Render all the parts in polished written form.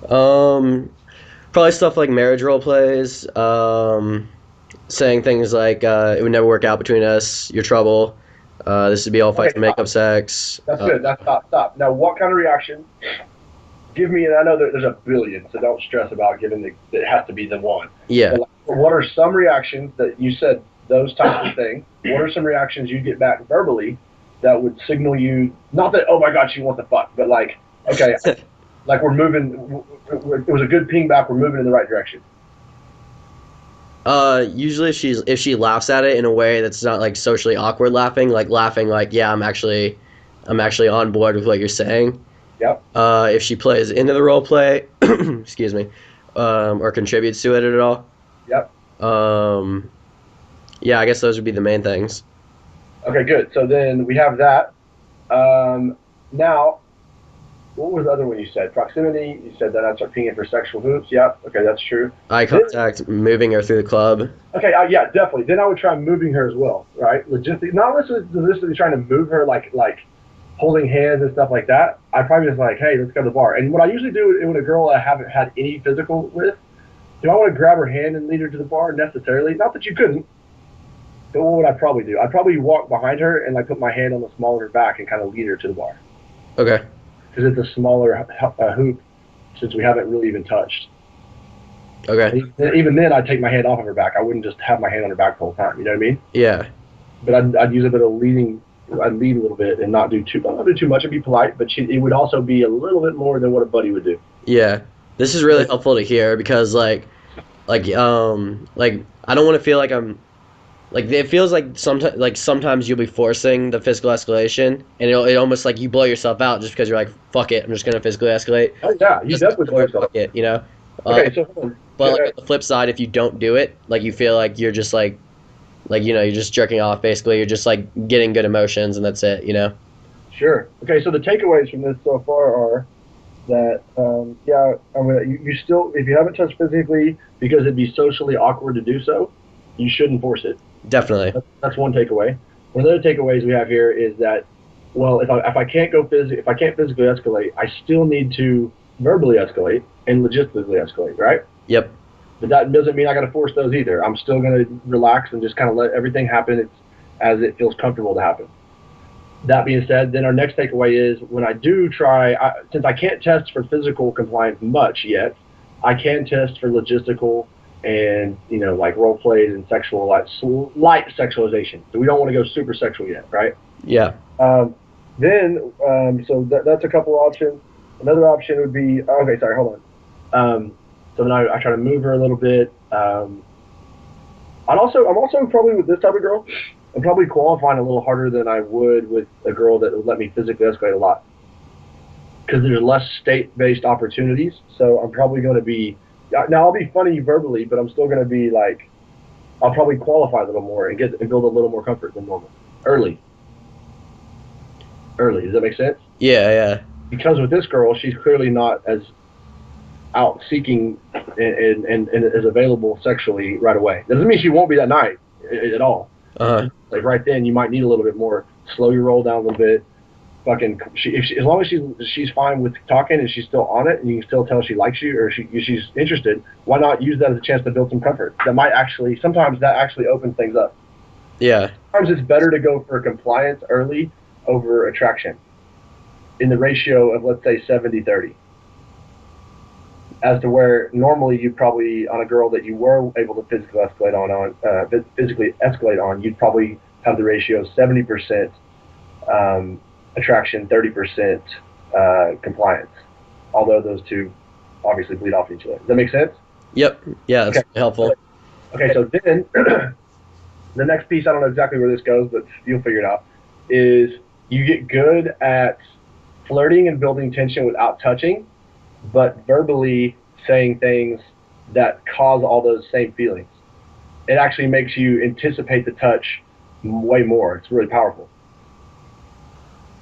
Um, Probably stuff like marriage role plays. Saying things like it would never work out between us. You're trouble. This would be all fights Okay, and makeup sex. that's good. That's stop. Now, what kind of reaction? Give me, and I know that there's a billion, so don't stress about giving it has to be the one. Yeah. But like, what are some reactions that you said those types of things? What are some reactions you get back verbally that would signal you not that oh my god she wants to fuck, but like okay, like we're moving. It was a good ping back. We're moving in the right direction. Usually if she laughs at it in a way that's not like socially awkward laughing like yeah, I'm actually on board with what you're saying. Yep. If she plays into the role play, excuse me, or contributes to it at all. Yep. Um, yeah, I guess those would be the main things. Okay. Good. So then we have that. Now what was the other one you said? Proximity. You said that I start pinging for sexual hoops. Yep. Okay, that's true. Eye Then, contact, moving her through the club. okay, yeah, definitely. Then I would try moving her as well, right? Logistically, not necessarily trying to move her like holding hands and stuff like that. I probably just like, hey, let's go to the bar. And what I usually do when a girl I haven't had any physical with, do I want to grab her hand and lead her to the bar necessarily? Not that you couldn't, but what would I probably do? I'd probably walk behind her and like put my hand on the small of her back and kind of lead her to the bar Okay. because it's a smaller hoop since we haven't really even touched. Okay. Even then, I'd take my hand off of her back. I wouldn't just have my hand on her back the whole time. You know what I mean? Yeah. But I'd use a bit of leading. I'd lead a little bit and not do too much and be polite. But it would also be a little bit more than what a buddy would do. Yeah. This is really helpful to hear because like I don't want to feel like I'm like it feels like sometimes you'll be forcing the physical escalation and it almost like you blow yourself out just because you're like fuck it, I'm just gonna physically escalate. Oh yeah, you Just definitely blow yourself. fuck it, you know. Uh, Okay, so hold on. but like on the flip side, if you don't do it, like you feel like you're just like you know you're just jerking off basically. You're just like getting good emotions and that's it, you know. Sure. Okay, so the takeaways from this so far are that yeah, I'm gonna you still if you haven't touched physically because it'd be socially awkward to do so, you shouldn't force it. Definitely. That's one takeaway. One of the other takeaways we have here is that, well, if I can't if I can't physically escalate, I still need to verbally escalate and logistically escalate, right? Yep. But that doesn't mean I got to force those either. I'm still going to relax and just kind of let everything happen as it feels comfortable to happen. That being said, then our next takeaway is when I do try, since I can't test for physical compliance much yet, I can test for logistical and like role plays and sexual light sexualization. So we don't want to go super sexual yet, right? Yeah. Um, so that's a couple options. Another option would be okay. Sorry, hold on. So then I try to move her a little bit. I'm also probably with this type of girl. I'm probably qualifying a little harder than I would with a girl that would let me physically escalate a lot because there's less state-based opportunities. So I'm probably going to be now. I'll be funny verbally, but I'm still going to be like I'll probably qualify a little more and build a little more comfort than normal early. Early, does that make sense? Yeah. Yeah. Because with this girl, she's clearly not as out seeking and is available sexually right away. That doesn't mean she won't be that night at all. Uh huh. Like right then, you might need a little bit more. Slow your roll down a little bit. Fucking, as long as she's fine with talking and she's still on it, and you can still tell she likes you or she's interested. Why not use that as a chance to build some comfort? That might actually sometimes that actually opens things up. Yeah. Sometimes it's better to go for compliance early over attraction in the ratio of let's say 70-30. As to where normally you probably on a girl that you were able to physically escalate on, you'd probably have the ratio of 70% attraction, 30% compliance. Although those two obviously bleed off each other. Does that make sense? Yep. Yeah. That's Okay. helpful. Okay. So then the next piece, I don't know exactly where this goes, but you'll figure it out. Is you get good at flirting and building tension without touching, but verbally saying things that cause all those same feelings. It actually makes you anticipate the touch way more. It's really powerful.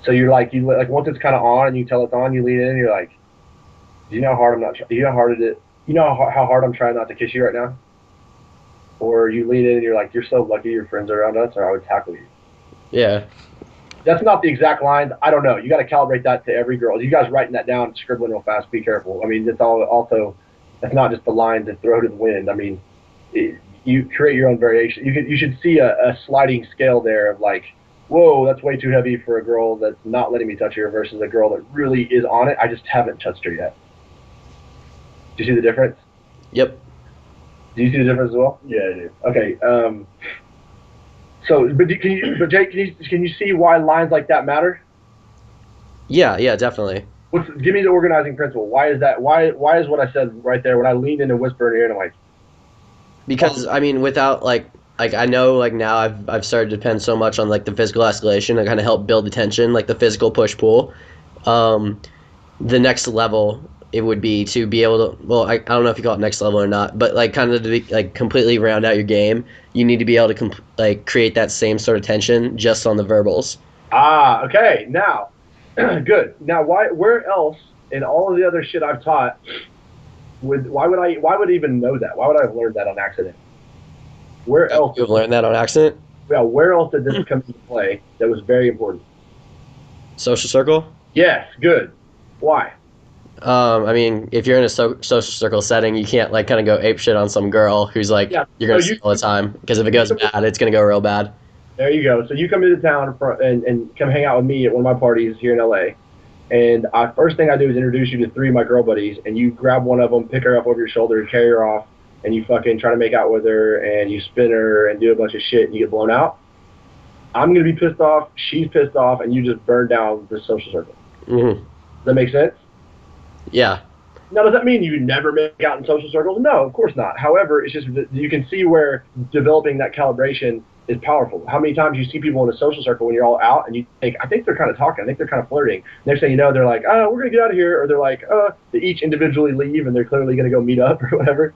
So you like once it's kind of on and you tell it's on, you lean in and you're like, do you know how hard I'm not? Do you know how hard it is? You know how hard I'm trying not to kiss you right now? Or you lean in and you're like, you're so lucky your friends are around us, or I would tackle you. Yeah. That's not the exact lines. I don't know. You got to calibrate that to every girl. You guys writing that down, scribbling real fast. Be careful. I mean, it's all also. That's not just the lines that throw to the wind. I mean, you create your own variation. You should see a sliding scale there of like, whoa, that's way too heavy for a girl that's not letting me touch her versus a girl that really is on it. I just haven't touched her yet. Do you see the difference? Yep. Do you see the difference as well? Yeah, I do. Okay. So, but Jake, can you see why lines like that matter? Yeah, definitely. Give me the organizing principle. Why is that? Why is what I said right there when I leaned in and whispered in your ear and I'm like, Because I mean, without like I know like now I've started to depend so much on like the physical escalation to kind of help build the tension, like the physical push pull. The next level it would be to be able to, well, I don't know if you call it next level or not, but like kind of to be, like completely round out your game, you need to be able to like create that same sort of tension just on the verbals. Okay, now, good. Now, where else in all of the other shit I've taught why would I even know that? Why would I have learned that on accident? Where else? You've learned that on accident? Yeah, where else did this come into play that was very important? Social circle? Yes, good. Why? I mean, if you're in a social circle setting, you can't like kind of go ape shit on some girl who's like you're gonna see all the time, because if it goes bad, it's gonna go real bad. There you go. So you come into town and come hang out with me at one of my parties here in LA, and first thing I do is introduce you to 3 of my girl buddies, and you grab one of them, pick her up over your shoulder, carry her off, and you fucking try to make out with her, and you spin her and do a bunch of shit, and you get blown out. I'm gonna be pissed off. She's pissed off, and you just burn down the social circle. Mm-hmm. Does that make sense? Yeah. Now, does that mean you never make out in social circles? No, of course not. However, it's just that you can see where developing that calibration is powerful. How many times you see people in a social circle when you're all out and you think, I think they're kind of talking, I think they're kind of flirting. Next thing you know, they're like, oh, we're going to get out of here. Or they're like, they each individually leave and they're clearly going to go meet up or whatever.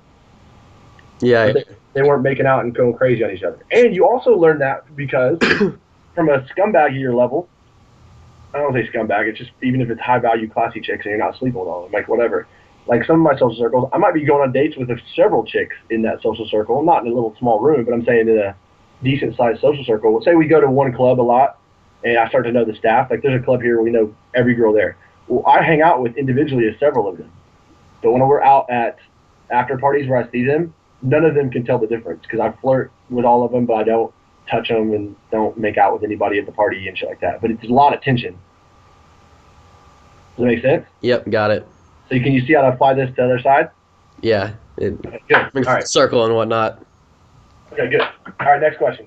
Yeah. They weren't making out and going crazy on each other. And you also learn that because from a scumbaggier level, I don't say scumbag, it's just even if it's high value classy chicks and you're not sleeping with all of them, like whatever. Like some of my social circles, I might be going on dates with several chicks in that social circle, not in a little small room, but I'm saying in a decent sized social circle. Say we go to one club a lot and I start to know the staff. Like there's a club here where we know every girl there. Well, I hang out with individually as several of them. So when we're out at after parties where I see them, none of them can tell the difference because I flirt with all of them, but I don't touch them and don't make out with anybody at the party and shit like that. But it's a lot of tension. Does that make sense? Yep, got it. So can you see how to apply this to the other side? Yeah. Okay, good. All right. Circle and whatnot. Okay, good. All right, next question.